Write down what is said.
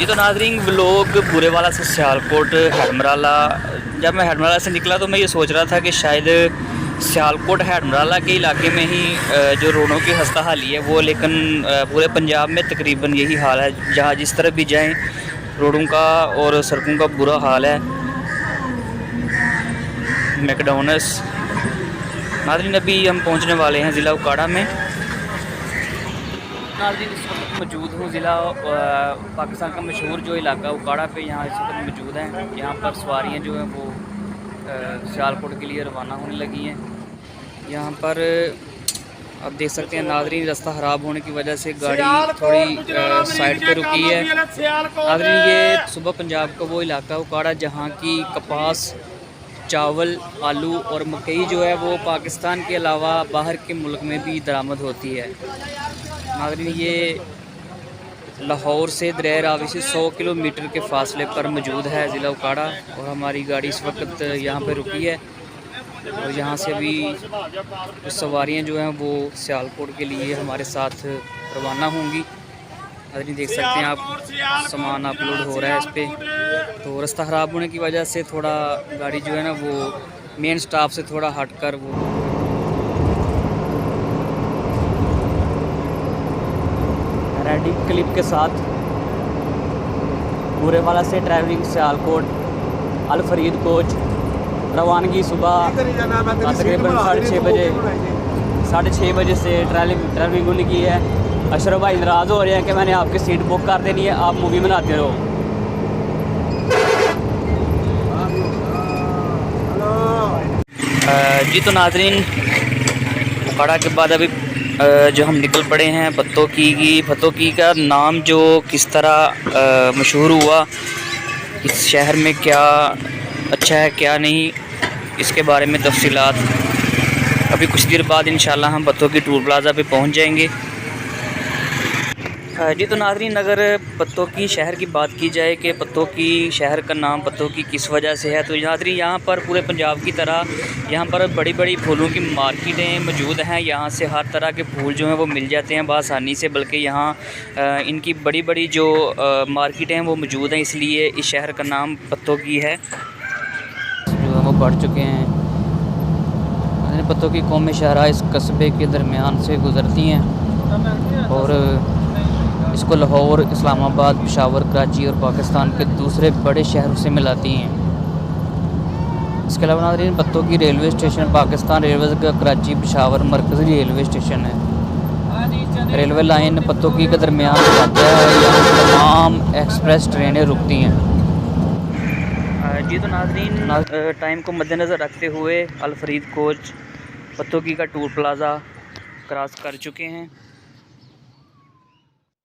जी तो नाज़रीन व्लॉग बुरेवाला से सियालकोट हेडमराला। जब मैं हेडमराला से निकला तो मैं ये सोच रहा था कि शायद सियालकोट हेडमराला के इलाके में ही जो रोडों की खस्ता हाली है वो, लेकिन पूरे पंजाब में तकरीबन यही हाल है। जहाँ जिस तरफ भी जाएं रोडों का और सड़कों का बुरा हाल है। मैकडॉनल्ड्स नाज़रीन अभी हम पहुँचने वाले हैं ज़िला उकाड़ा में। नाज़रीन इस वक्त मौजूद हूँ ज़िला पाकिस्तान का मशहूर जो इलाका उकाड़ा पे, यहाँ इस वक्त मौजूद हैं। यहाँ पर सवारियाँ जो हैं वो सियालकोट के लिए रवाना होने लगी हैं। यहाँ पर आप देख सकते हैं नाज़रीन, रास्ता ख़राब होने की वजह से गाड़ी थोड़ी साइड पे रुकी है। नाज़रीन ये सुबह पंजाब का वो इलाका उकाड़ा जहाँ की कपास, चावल, आलू और मकई जो है वो पाकिस्तान के अलावा बाहर के मुल्क में भी दरामद होती है। नाज़रीन ये लाहौर से दरिया रावी से 100 किलोमीटर के फासले पर मौजूद है ज़िला उकाड़ा, और हमारी गाड़ी इस वक्त यहाँ पे रुकी है। और यहाँ से भी सवारियाँ जो हैं वो सियालकोट के लिए हमारे साथ रवाना होंगी। नाज़रीन देख सकते हैं आप, सामान अपलोड हो रहा है इस पर। तो रास्ता ख़राब होने की वजह से थोड़ा गाड़ी जो है ना वो मेन स्टॉप से थोड़ा हट कर वो रेडी क्लिप के साथ बुरेवाला से ड्राइविंग सियालकोट अल फरीद कोच रवानगी सुबह तकरीबन 6:30 बजे से ड्राइविंग होने की है। अशरफ भाई नाराज़ हो रहे हैं कि मैंने आपकी सीट बुक कर देनी है, आप मूवी बनाते रहो। जी तो नाज़रीन उकाड़ा के बाद अभी जो हम निकल पड़े हैं पत्तोकी का नाम जो किस तरह मशहूर हुआ, इस शहर में क्या अच्छा है क्या नहीं, इसके बारे में तफसीलात अभी कुछ देर बाद इंशाल्लाह हम पत्तोकी टूल प्लाज़ा पे पहुंच जाएंगे। जी तो नाज़रीन अगर पत्तोकी शहर की बात की जाए कि पत्तोकी शहर का नाम पत्तोकी किस वजह से है, तो नाज़रीन यहाँ पर पूरे पंजाब की तरह यहाँ पर बड़ी बड़ी फूलों की मार्केटें मौजूद हैं। यहाँ से हर तरह के फूल जो हैं वो मिल जाते हैं बआसानी से, बल्कि यहाँ इनकी बड़ी बड़ी जो मार्केटें हैं वो मौजूद हैं, इसलिए इस शहर का नाम पत्तोकी है। जो है वो बढ़ चुके हैं। पत्तोकी कौमी शहरा इस कस्बे के दरमियान से गुज़रती हैं और इसको लाहौर, इस्लामाबाद, पेशावर, कराची और पाकिस्तान के दूसरे बड़े शहरों से मिलाती हैं। इसके अलावा नाज़रीन Pattoki railway station Pakistan railway का कराची पेशावर मरकज़ी रेलवे स्टेशन है। रेलवे लाइन पत्तोकी के दरमियान वाक़या है, यहाँ तमाम एक्सप्रेस ट्रेनें रुकती हैं। जी तो नाज़रीन टाइम को मद्देनज़र रखते हुए अल फरीद कोच पत्तोकी का टूल प्लाज़ा क्रॉस कर चुके हैं।